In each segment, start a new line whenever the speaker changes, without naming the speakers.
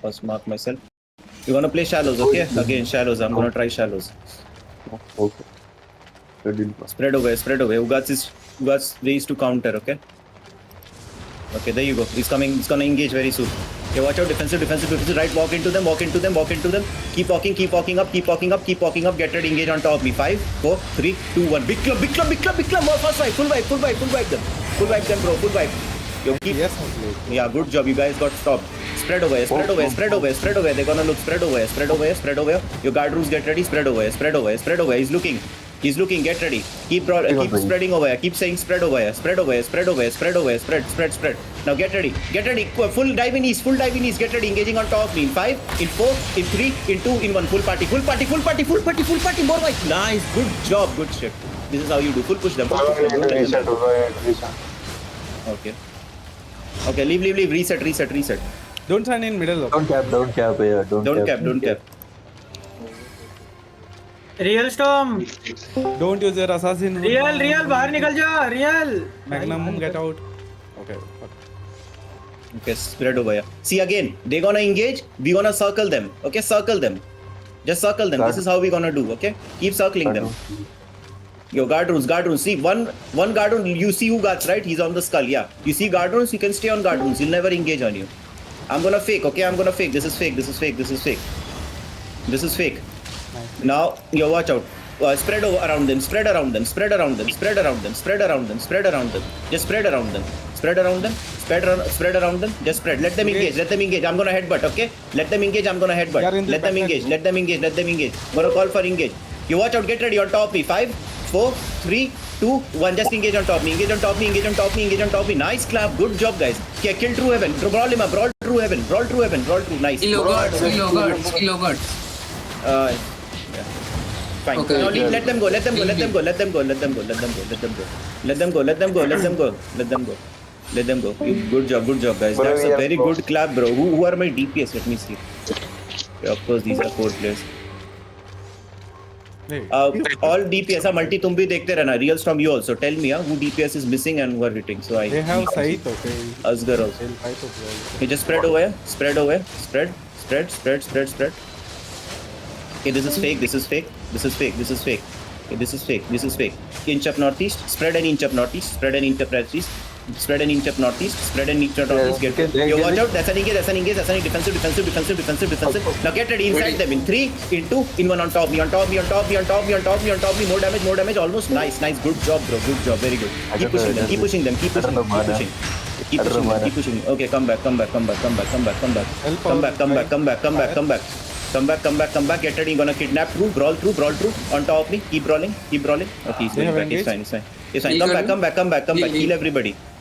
First mark myself. You wanna play shallows, okay? Again, shallows. I'm gonna try shallows.
Okay.
Spread away. Ugats ways to counter, okay? Okay, there you go. He's coming. He's gonna engage very soon. Okay, watch out. Defensive. Right, walk into them. Keep walking up. Get ready, engage on top of me. 5, 4, 3, 2, 1. Big club. More fast vibe. Full vibe them. Full vibe. Yo, keep.
Yes,
Yeah, good job. You guys got stopped. Spread away. They're gonna look. Spread away. Your guard rules, get ready. Spread away. He's looking. Get ready. Keep spreading away. Keep saying spread away. Spread. Now get ready. Full dive in east. Get ready. Engaging on top of me. In 5, in 4, in 3, in 2, in 1. Full party. More white. Nice. Good job. Good shit. This is how you do. Full push them. Don't let them. Okay. Leave. Reset.
don't stand in middle.
Don't cap here.
Don't cap.
Real storm
Don't use your assassin.
Real बाहर निकल जा real
Magnum, get out. Okay. Fuck.
Okay, spread over here. See again, they're gonna engage. We gonna circle them. Okay, circle them. Just circle them. This is how we gonna do. Okay, keep circling them. Yo, guard runes. See one guard rune. You see who guards, right? He's on the skull. Yeah. You see guard runes. You can stay on guard runes. He'll never engage on you. I'm gonna fake. Okay, This is fake. Now, yo, watch out. Spread around them. Just spread around them. Spread around them. Spread around them. Just spread. Let them engage. I'm gonna headbutt. Okay. Let them engage. Let them engage. I'm gonna call for engage. You watch out. Get ready. On top of me. 5, 4, 3, 2, 1. Just engage on top of me. Engage on top of me. Nice clap. Good job, guys. Okay, kill True Heaven. Brawl him up. Brawl True Heaven. Nice.
Skill Ogre.
Fine.
Okay,
Now
okay.
let them go. Let them go. Good job, guys. That's a very good clap, bro. Who are my DPS? Let me see. Okay, of course, these are 4 players.
Hey.
All DPS are multi. तुम भी देखते रहना. Real Storm, you also tell me who DPS is missing and who are hitting. So
They have sight, okay.
Asgar also.
They'll fight as well.
Okay, just spread away. Spread. Okay, this is fake. Okay, this is fake. Inch up northeast. Spread an inch up northeast. Spread an inch up northeast. Get yo, watch out. That's an engage. Defensive. Now get ready inside them. In 3, in 2, in 1. On top me. More damage. Almost. Nice. Good job, bro. Very good. Keep pushing them. Keep pushing. Okay, come back. Come back. Get ready. Gonna kidnap through. Brawl through. On top of me. Keep brawling. Okay, he's going back. It's fine. Come back.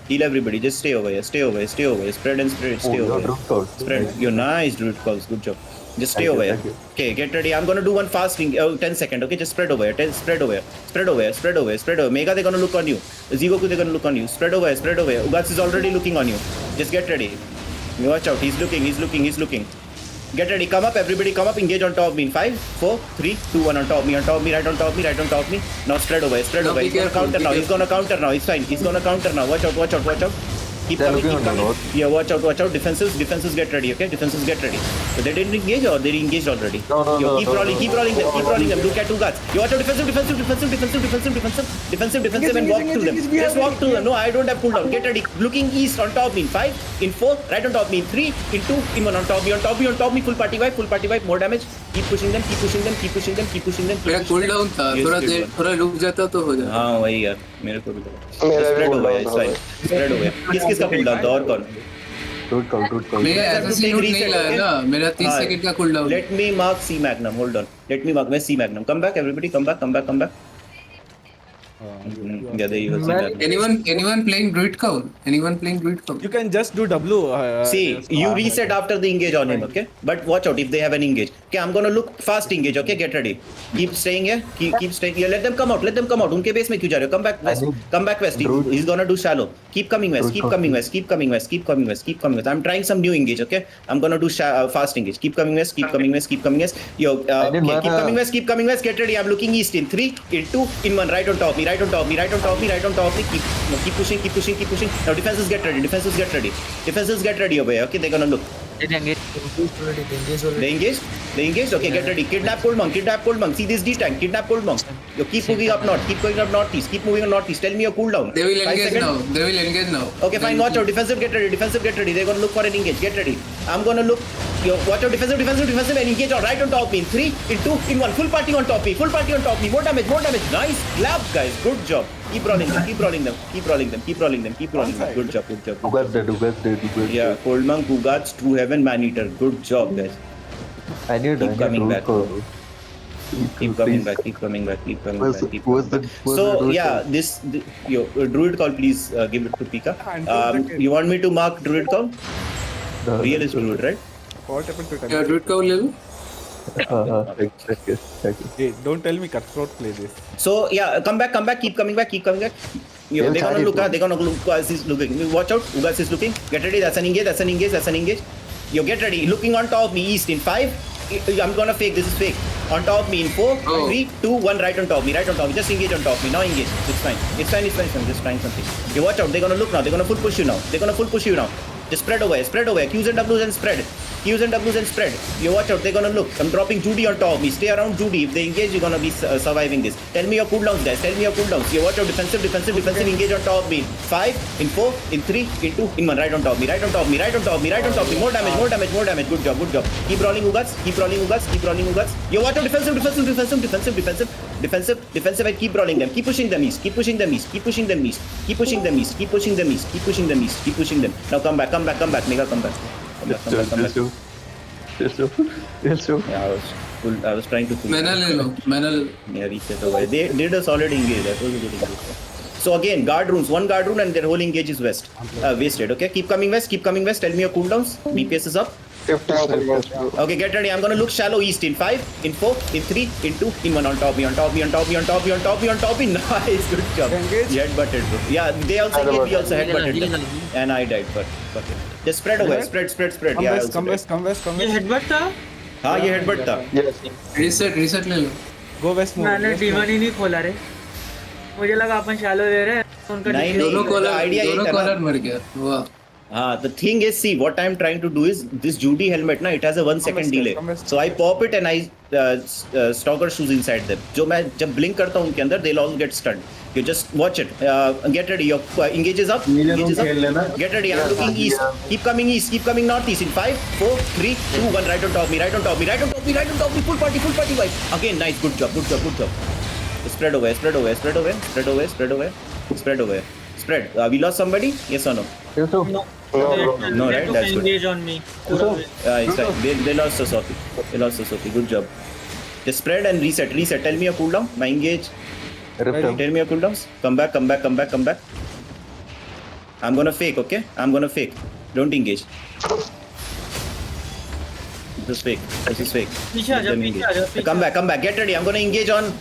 Heal everybody. Just stay over here. Spread and spread. Stay over here. Spread. You're nice, Druid calls. Good job. Just stay over here. Okay, get ready. I'm gonna do one fasting. 10 seconds. Okay, just spread over here. Spread over. Mega, they're gonna look on you. Zigoku, they're gonna look on you. Spread over. Ugats is already looking on you. Just get ready. Watch out. He's looking. Get ready. Come up, everybody. Engage on top of me. In 5, 4, 3, 2, 1. On top of me. Right on top of me. Now spread away. He's gonna counter now. It's fine. He's gonna counter now. Watch out. Keep coming. Yeah, watch out. Defenses get ready, okay? So they didn't engage or they engaged already?
No.
Keep rolling them. Look at 2 guards. You watch out. Defensive and walk through them. Just walk through them. No, I don't have cooldown. Get ready. Looking east on top of me. In 5, in 4, right on top of me. In 3, in 2, in 1. On top of me. Full party vibe. More damage. Keep pushing them.
मेरा cool down था थोड़ा रुक जाता तो हो जाता
हाँ वही यार मेरे को भी स्प्रेड हो गया किसका कूलडाउन था और कौन
मेरा एसएससी रूट नहीं लगा ना मेरा 30 सेकंड का cool down
let me mark C Magnum hold on let me mark मैं C Magnum come back everybody come back yeah there you go
anyone playing druid cow
You can just do W.
see you reset after the engage on him okay but watch out if they have an engage okay I'm gonna look fast engage okay get ready keep staying here keep staying here let them come out उनके base में क्यों जा रहे हो come back west he's gonna do shallow keep coming west I'm trying some new engage okay I'm gonna do fast engage keep coming west yo okay, keep coming west get ready I'm looking east in 3 in 2 in 1 right on top me keep pushing now defenses get ready over here okay they're gonna look They engaged. They engaged. Okay, get ready. Kidnap Cold Monk. Kidnap Cold Monk. See this D tank. Kidnap Cold Monk. You keep moving up north. Keep going up northeast. Keep moving up northeast. Tell me your cooldown.
They will
5
engage
seconds.
now. They will engage now.
Okay, fine. Watch out. Defensive, get ready. Defensive, get ready. They're gonna look for an engage. Get ready. I'm gonna look. Yo, watch out. Defensive, defensive, defensive, and engage. Right on top of me. In 3, in 2, in 1. Full party on top of me. Full party on top of me. More damage. More damage. Nice clap, guys. Good job. Keep rolling them. Keep rolling them. Keep rolling them. Keep rolling them. Keep rolling them. Good job. Good job. Good
Ugas
job.
dead, Ugas dead, Ugas
Yeah,
dead.
Cold Monk, Ugats, True Heaven, Man Eater. Good job, guys.
I need
coming
root
back.
call.
Keep coming back. Keep coming back. Keep coming
Where's
back. Keep
where's
coming
the
back.
where's
So
the root
yeah,
call?
yo, Druid call, please give it to Pika. You want me to mark Druid call?
The-
Real is Druid, right?
What happened to
Yeah,
Temple?
root cow ले लो.
Check it, check it.
Hey, don't tell me Cutthroat play this.
So yeah, come back, keep coming back, keep coming back. Yo,
They'll
they're gonna
carry
look.
it.
They're gonna look. Ugas is looking. Watch out. Ugas is looking. Get ready. That's an engage. That's an engage. That's an engage. Yo, get ready. Looking on top of me. East in 5. I'm gonna fake. This is fake. On top of me in 4,
Oh.
3, 2, 1. Right on top of me. Right on top of me. Just engage on top of me. Now engage. It's fine. It's fine. It's fine. I'm just trying something. You watch out. They're gonna look now. They're gonna full push you now. They're gonna full push you now. Just spread away. Spread away. Qs and Ws and spread. Qs and Ws and spread. You watch out. They're gonna look. I'm dropping Judy on top of me. Stay around Judy. If they engage, you're gonna be surviving this. Tell me your cooldowns, guys. Tell me your cooldowns. You watch out. Defensive, defensive, defensive. Engage on top of me. 5, in 4, in 3, in 2, in 1. Right on top of me. Right on top of me. Right on top of me. Right on top of me. More damage. More damage. More damage. Good job. Good job. Keep rolling Ugats. Keep rolling Ugats. Keep rolling Ugats. You watch out. Defensive, defensive, defensive, defensive, defensive, defensive, defensive. And keep rolling them. Keep pushing them east. Keep pushing them east. Keep pushing them east. Keep pushing them east. Keep pushing them east. Keep pushing them east. Keep pushing them. Now come back. Come back. Come back. Mega come back. Come back. Come back. Come back.
Just show.
Yeah, I was trying to.
मैंने ले लो. मैंने
Yeah, reset away. They did a solid engage. That was a good engage. So again, guard runes. One guard rune and their whole engage is west. Wasted. Okay, keep coming west. Keep coming west. Tell me your cooldowns. DPS is up. Okay, get ready. I'm gonna look shallow east in 5, in 4, in 3, in 2, in 1. On top me. On top me. On top me. On top me. On top me. On top me. Nice. Good job.
Engage.
You headbutted, bro. Yeah, they also engaged. We also headbutted them. And I died. But fuck it. Just spread away. Spread. Spread. Spread.
Come
Yeah. I
west,
also
come
died.
west, come west, come
ये
west.
Headbutt था.
हाँ ये headbutt था.
Yes.
reset ले लो.
Go west more.
मैंने
west
D1
more.
ही नहीं खोला रे. मुझे लगा अपन शैलो ले रहे हैं. उनका
नहीं,
DPS
दोनों
the
कॉलर
idea
दोनों
is-
कॉलर मर गया. वाह.
The thing is, see, what I'm trying to do is this Judy helmet, na, it has a 1 second
west,
delay.
come west.
So I pop it and I stalker shoes inside them. जो मैं जब blink करता हूँ उनके अंदर, they'll all get stunned. You just watch it. Get ready. Your engages up. Engages up. Get ready. I'm looking east. Keep coming east. Keep coming northeast. In 5, 4, 3, 2, 1. Right on top of me. Right on top of me. Right on top of me. Right on top of me. Full party. Full party vibe. Again, nice. Good job. Good job. Good job. Spread away. Spread away. Spread away. Spread away. Spread away. Spread away. Spread. We lost somebody? Yes or no?
Yes, sir.
No,
No, right? That's good.
Engage on me.
It's right. They lost the Sophie. They lost the Sophie. Good job. Just spread and reset. Reset. Tell me your cooldown. My engage.
Ripped him.
Tell me your cooldowns. Come back. Come back. Come back. Come back. I'm gonna fake. Okay. I'm gonna fake. Don't engage. This is fake. This is fake.
पीछे आ
Let
जा,
them
पीछे
engage.
आ जा, पीछे
Come
uh
back. Come back. Get ready. I'm gonna engage on.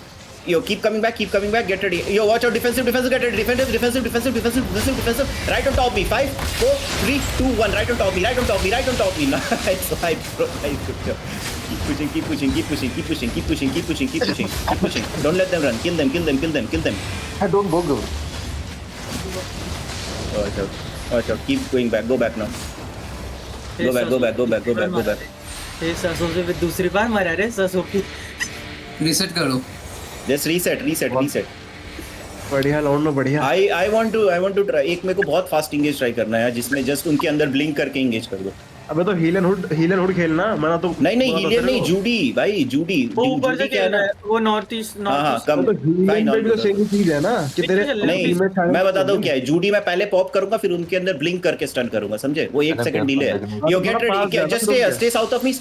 Yo, keep coming back. Keep coming back. Get ready. Yo, watch out. Defensive. Defensive. Get ready. Defensive. Defensive. Defensive. Defensive. Defensive. Defensive. Right on top of me. 5, 4, 3, 2, 1. Right on top of me. Right on top of me. Right on top of me. Nice. Nice. Good job. Keep pushing. Keep pushing. Keep pushing. Keep pushing. Keep pushing. Keep pushing. Keep pushing. Keep pushing. Don't let them run. Kill them. Kill them. Kill them. Kill them.
I don't go good.
Watch out. Watch out. Keep going back. Go back now. Go back. Go back. Go back. Go back. Go back.
ये सरसों से फिर दूसरी बार मरा रे सरसों की.
reset करो.
Just reset. Reset. Reset.
बढ़िया लाउंड में बढ़िया.
I want to try. एक मेरे को बहुत फास्ट इंगेज ट्राई करना है जिसमें जस्ट उनके अंदर ब्लिंक करके इंगेज कर दो.
अबे तो हील एंड हुड खेलना मना तो
नहीं हीलियर नहीं, जूडी भाई, जूडी.
वो ऊपर से
जूडी क्या है
खेल रहा
ना.
है. वो नॉर्थ ईस्ट
हाँ कम.
तो हील
fine,
एंड भी तो सेम चीज है ना कि तेरे
नहीं मैं बताता हूँ क्या है. जूडी मैं पहले पॉप करूंगा फिर उनके अंदर ब्लिंक करके स्टन करूंगा, समझे. वो 1 सेकंड डिले है. Yo get ready. Just stay south of me.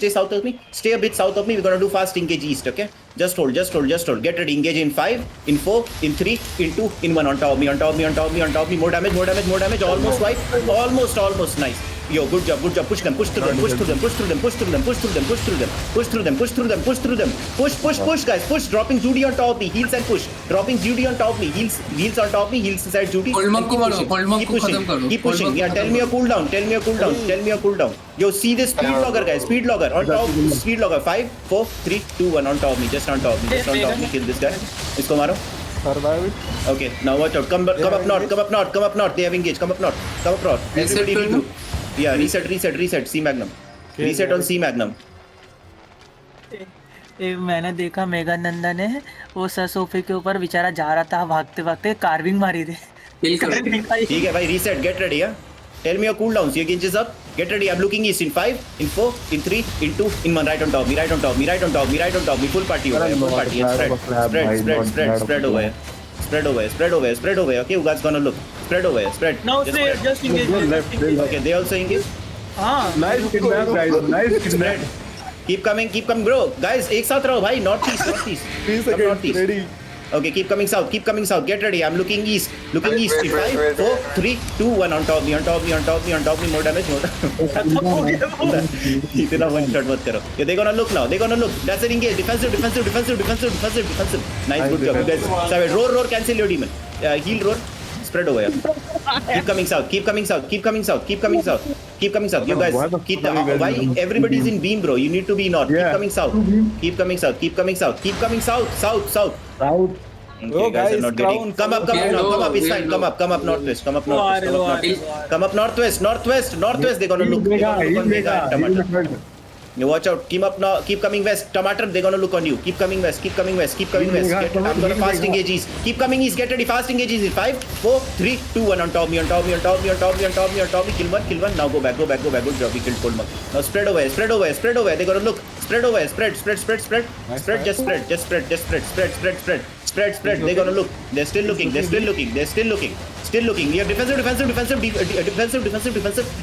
Stay a bit south of me. We're gonna do fast engage east, okay? Just hold. Get ready. Engage in 5, in 4, in 3, in 2, in 1. On top of me. More damage. Almost wipe. Almost. Nice. Yo, good job. Push them. Push through them. Push, guys. Push. Dropping Judy on top of me. Heals and push. Dropping Judy on top of me. Heals on top of me. Heals inside Judy.
Cold Monk को मारो.
Keep
Cold Monk को
pushing.
खत्म करो.
Keep
Cold
pushing.
Monk
Yeah,
को
tell me your cooldown. Yo, see this speed logger, guys. Speed logger. On top. Speed logger. 5, 4, 3, 2, 1. On top of me. Just on top of me. Kill this guy. इसको मारो.
Survive it.
Okay, now watch out. Come up north. They have engaged. Come up north.
Reset
Everybody
कर दो.
regroup. Yeah, reset. C Magnum. Reset on C Magnum.
मैंने देखा मेघानंदन ने वो सोफे के ऊपर बेचारा जा रहा था भागते भागते कार्विंग मारी थी
किल करो
ठीक है भाई, reset, get ready, yeah? Tell me your cooldowns, your gauges up, get ready, I'm looking east in 5, in 4, in 3, in 2, in 1, right on top me, right on top me, right on top me, right on top me, full party over here, full party, and spread over here. Spread over here, spread over here, okay, you guys gonna look, spread over here, spread.
Now
Just
say
spread.
just engage.
Okay, they also engage.
हाँ
Nice kidnap, guys. Nice kidnap.
Spread. Keep coming, bro. Guys, एक साथ रहो भाई, northeast.
3
Come
seconds.
northeast.
Ready.
Okay, keep coming south. Get ready. I'm looking east. In 5, 4, 3, 2, 1. On top me. More damage. इतना one shot मत करो. Yeah, they're gonna look now. That's an engage. Defensive. Nice, good job, you guys. Savage. Roar. Cancel your demon. Heal roar. Spread over here. Keep coming south. You guys, why everybody's in beam, bro? You need to be north.
Yeah.
Keep coming south. South. Okay,
Oh,
guys are
guys,
not getting.
crown.
Come up. It's fine. Come up northwest. Come up northwest. They're gonna look. On Mega and Tomato. You watch out. Keep coming west. Tomato, they're gonna look on you. Keep coming west. I'm gonna fast engage east. Keep coming east. Get ready. Fast engage east. 5, 4, 3, 2, 1. On top me. Kill one. Now go back. Good job. We killed Cold Monk. Now spread over. They're gonna look. Spread over. Spread. Just spread. They're gonna look. They're still looking. We have defensive,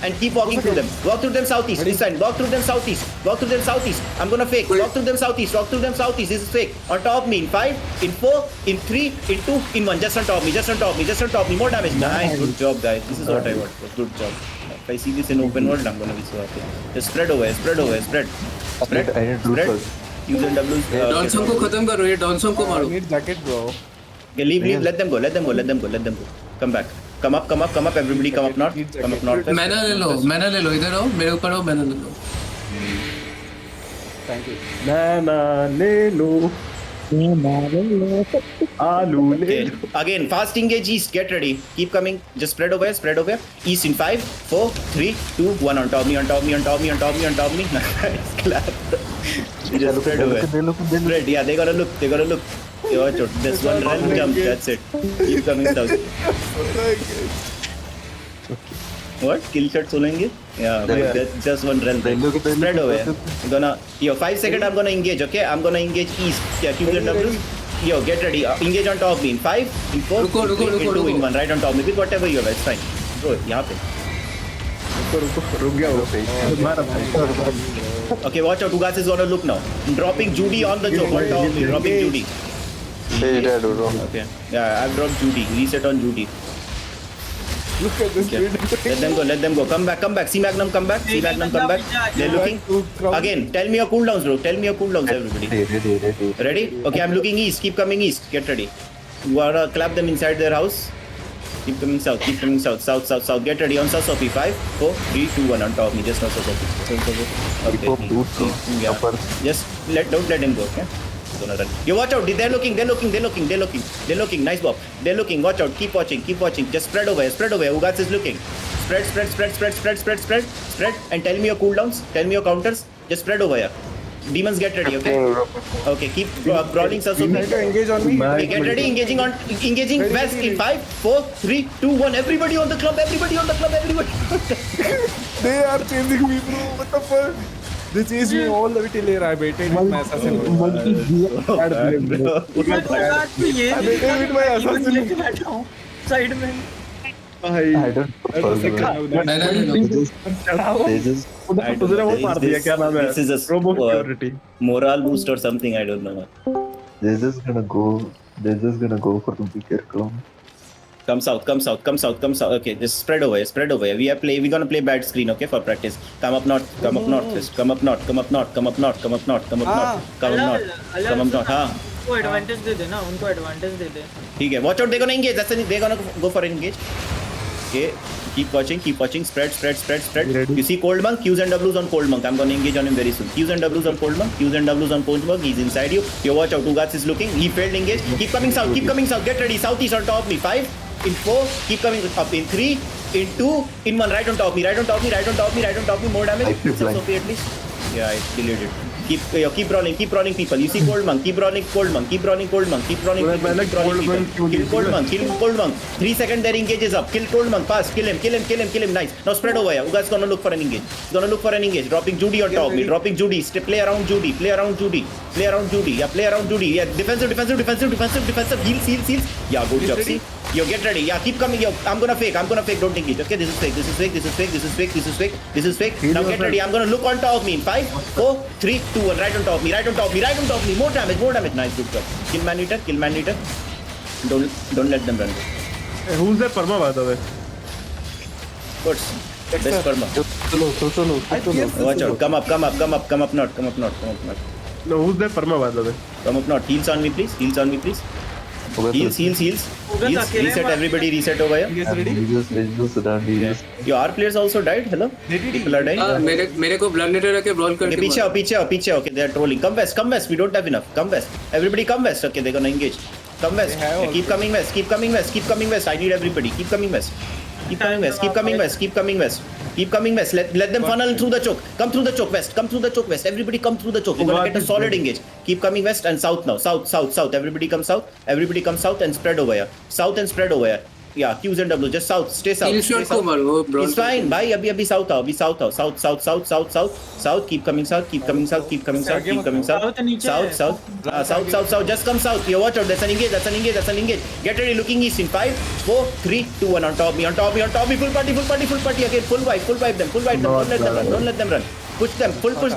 and keep walking through them. Walk through them southeast. This time. Walk through them southeast. I'm gonna fake. Walk through them southeast. This is fake. On top me in 5, in 4, in 3, in 2, in 1. Just on top me. More damage. Nice. Good job, guys. This is what I want. Good job. If I see this in open world, I'm gonna be so happy. Just spread over. Spread. Use and W's.
डॉनसम को खत्म करो ये डॉनसम को
I
मारो
need jacket, bro.
Okay, leave. Let them go. Come back. Come up. Everybody come up north.
मैना ले लो इधर आओ मेरे ऊपर आओ मैना ले लो
Thank you.
Nana, Lelo. Alu,
Okay.
Lelo.
Again, fast engage east. Get ready. Keep coming. Just spread over. East in 5, 4, 3, 2, 1. On top me. Nice clap. Just spread over. Spread. Yeah, they're gonna look. You watch out. Just one run jump. That's it. Keep coming south. What? Kill shot सोलेंगे? Yeah, that's just one run. Spread over. Gonna 5 seconds. I'm gonna engage. Okay, I'm gonna engage east. Yeah, Q and W. Yo, get ready. Engage on top me in 5, in 4,
रुको,
in 2, in 1. Right on top me. Pick whatever you have. It's fine. Bro, यहाँ पे.
रुक गया वो मारा
Okay, watch out. Ugas is gonna look now. Dropping Judy on the choke. On top me. Dropping Judy. Okay. Yeah, I've dropped Judy. Reset on Judy.
Look at this
Okay.
speed.
Let them go. Come back. C Magnum come back. They're looking. Again, tell me your cooldowns, bro. Everybody. Ready? Okay, I'm looking east. Keep coming east. Get ready. You wanna clap them inside their house. Keep coming south. South. Get ready on Sasopi. 5, 4, 3, 2, 1. On top me. Just not Sasopi. Okay. Yeah. Just don't let him go. Okay. Gonna run. You watch out. They're looking. Nice Bob. They're looking. Watch out. Keep watching. Just spread over. Ugas is looking. Spread. And tell me your cooldowns. Tell me your counters. Just spread over here. Demons, get ready. Okay. Keep brawling Sasopi.
Engage on me.
Okay, get ready. Engaging west in 5, 4, 3, 2, 1. Everybody on the club. Everybody.
They are chasing me, bro. What the fuck? They chase me all the way till here. I baited with my assassin.
ये
waited with my assassin.
बैठा हूँ side में
मैना ले लो
तुझे वो मार दिया क्या नाम है
This is a
robo security
morale boost or something. I don't know.
They're just gonna go for the bigger clown.
Come south. Okay, just spread away. We're gonna play bad screen, okay, for practice. Come up north. Come up north. हाँ.
उनको advantage दे दे ना
ठीक है. Watch out. They're gonna engage. They're gonna go for engage. Okay. Keep watching. Spread. You see Cold Monk? Qs and Ws on Cold Monk. I'm gonna engage on him very soon. Qs and Ws on Cold Monk. He's inside you. You watch out. Ugas is looking. He failed engage. Keep coming south. Get ready. Southeast on top me. 5, in 4. Keep coming up in 3, in 2, in 1, right on top me, right on top me, right on top me, right on top me, more damage.
I feel
It's
blind.
SOP at least. Yeah, it delayed it. Keep rolling people. You see cold monk, keep rolling cold monk, keep rolling cold monk, keep rolling people,
मैंने
keep rolling
cold monk
people.
क्यों
Kill
नहीं
cold
किया?
monk, kill cold monk. 3 seconds their engage is up. Kill cold monk, fast, kill him. Nice. Now spread over here. Uga's gonna look for an engage. He's gonna look for an engage. Dropping Judy on top me, dropping Judy. Play around Judy. Yeah, play around Judy. Yeah, defensive. Heals. Yeah, good job. See? Yo, get ready. Yeah, keep coming. Yo, I'm gonna fake. Don't engage. Okay, this is fake. Now get ready. I'm gonna look on top of me. 5, 4, 3, 2, 1. Right on top of me. More damage. Nice, good job. Kill man eater. Don't let them run.
Who's that perma by the way?
What's best karma?
चलो
Watch out. Come up not.
No, who's that perma by the way?
Come up not. Heals on me, please. Heals. Reset, everybody reset over here.
Engage ready?
Reduce.
Your R players also died. Hello? People are dying.
मेरे को blood नेटर रखे brawl
Okay,
करके
पीछे. Okay, they are trolling. Come west. We don't have enough. Come west. Everybody come west. Okay, they're gonna engage. Come west.
They have
Okay, keep coming west. I need everybody. Keep coming west. Keep coming west. Let them funnel through the choke. Come through the choke west. Everybody come through the choke. We're gonna get a solid engage. Keep coming west and south now. South. Everybody come south and spread over here. Yeah, Qs and W. Just south. Stay south.
Kill shot को मारो brawl
It's fine. Bye. अभी south आओ. South. Keep coming south. South. Just come south. You watch out. That's an engage. Get ready. Looking east in 5, 4, 3, 2, 1. On top me. Full party. Again, full wipe them. Don't let them run. Push them. Push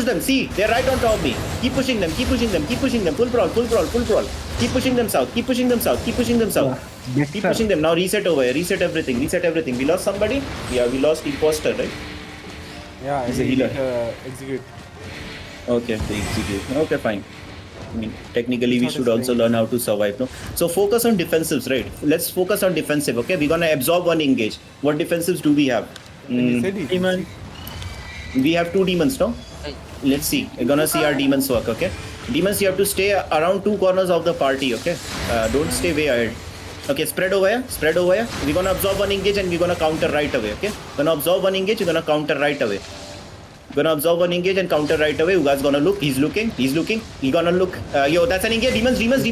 them. See, they're right on top of me. Keep pushing them. Full brawl. Keep pushing them south. Keep pushing them. Now reset over here. Reset everything. We lost somebody? Yeah, we lost imposter, right?
Yeah,
He's a healer.
Execute.
Okay, they execute. Okay, fine. I mean, technically we should also learn how to survive, no? So focus on defensives, right? Let's focus on defensive, okay? We're gonna absorb one engage. What defensives do we have?
Demon.
We have 2 demons, no? Let's see. We're gonna see our demons work, okay? Demons, you have to stay around 2 corners of the party, okay? Don't stay way ahead. Okay, spread over here. We're gonna absorb one engage and we're gonna counter right away, okay? Gonna absorb one engage, we're gonna counter right away. Uga's gonna look. He's looking. He's gonna look. Yo, that's an engage. Demons. Nice,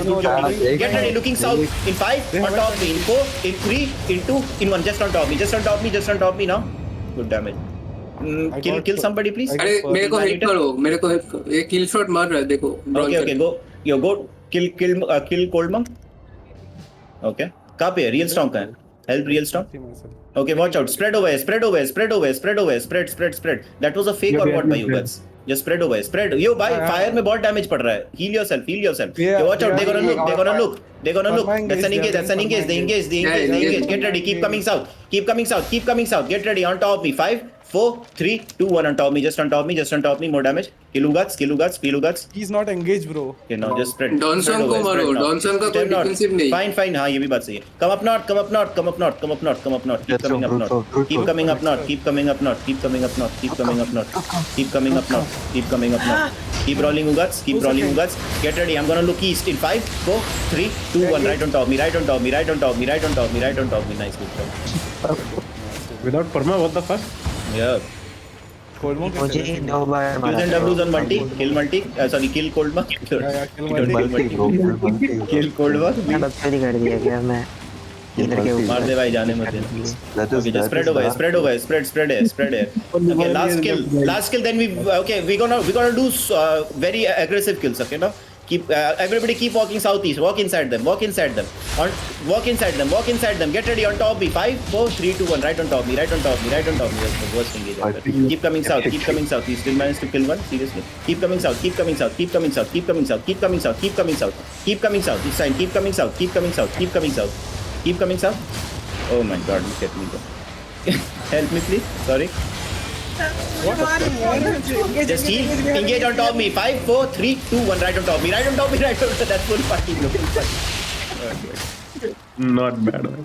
good job. Get ready. Looking south. In 5, on top me. In 4, in 3, in 2, in 1. Just on top me now. Good damage. Kill somebody, please.
अरे मेरे को help करो ये किल shot मार रहा है देखो
Okay, go. Yo, go. Kill cold monk. Okay. कहाँ पे है? Real storm कहाँ है? Help real storm.
See myself.
Okay, watch out. Spread over. Spread. That was a fake or what by you guys? Just spread over. Yo, bhai, fire में बहुत damage पड़ रहा है. Heal yourself.
Yeah,
Yo, watch out. They're
yeah.
gonna look.
Perma
That's an engage. They engage. Get ready. Keep coming south. Get ready. On top of me. 5, 4, 3, 2, 1. On top of me. Just on top of me. More damage. Kill Ugats.
He's not engaged, bro.
Okay, now just spread.
डॉनसन को मारो डॉनसन का कोई defensive नहीं
Fine. हाँ, ये भी बात सही है. Come up north. Keep coming up north. Keep coming up north. Keep rolling Ugats. Get ready. I'm gonna look east in 5, 4, 3, 2, 1. Right on top of me. Nice, good job.
Without perma, what the fuck?
Yeah.
Cold monk.
मुझे 2 बार
Qs
मारा
and Ws on multi. Kill cold monk.
Yeah, kill
Don't
multi.
kill multi. Kill cold monk.
मैं बकचोदी कर दिया क्या मैं healer के
मार
ऊपर
दे भाई, जाने मत देना.
That
Okay, just spread over. Spread here. Okay, last kill. Then we're gonna do very aggressive kills. Okay, now everybody keep walking southeast. Walk inside them. Walk inside them. Get ready on top. 5, 4, 3, 2, 1. Right on top. Me. That's the worst engage ever. Keep coming south. We still managed to kill one. Seriously. Keep coming south. This time. Keep coming south. Oh my God! Look at me go. Help me, please. Sorry. Just heal. Engage on top of me. 5, 4, 3, 2, 1. Right on top of me. That's full party.
Not bad. Man.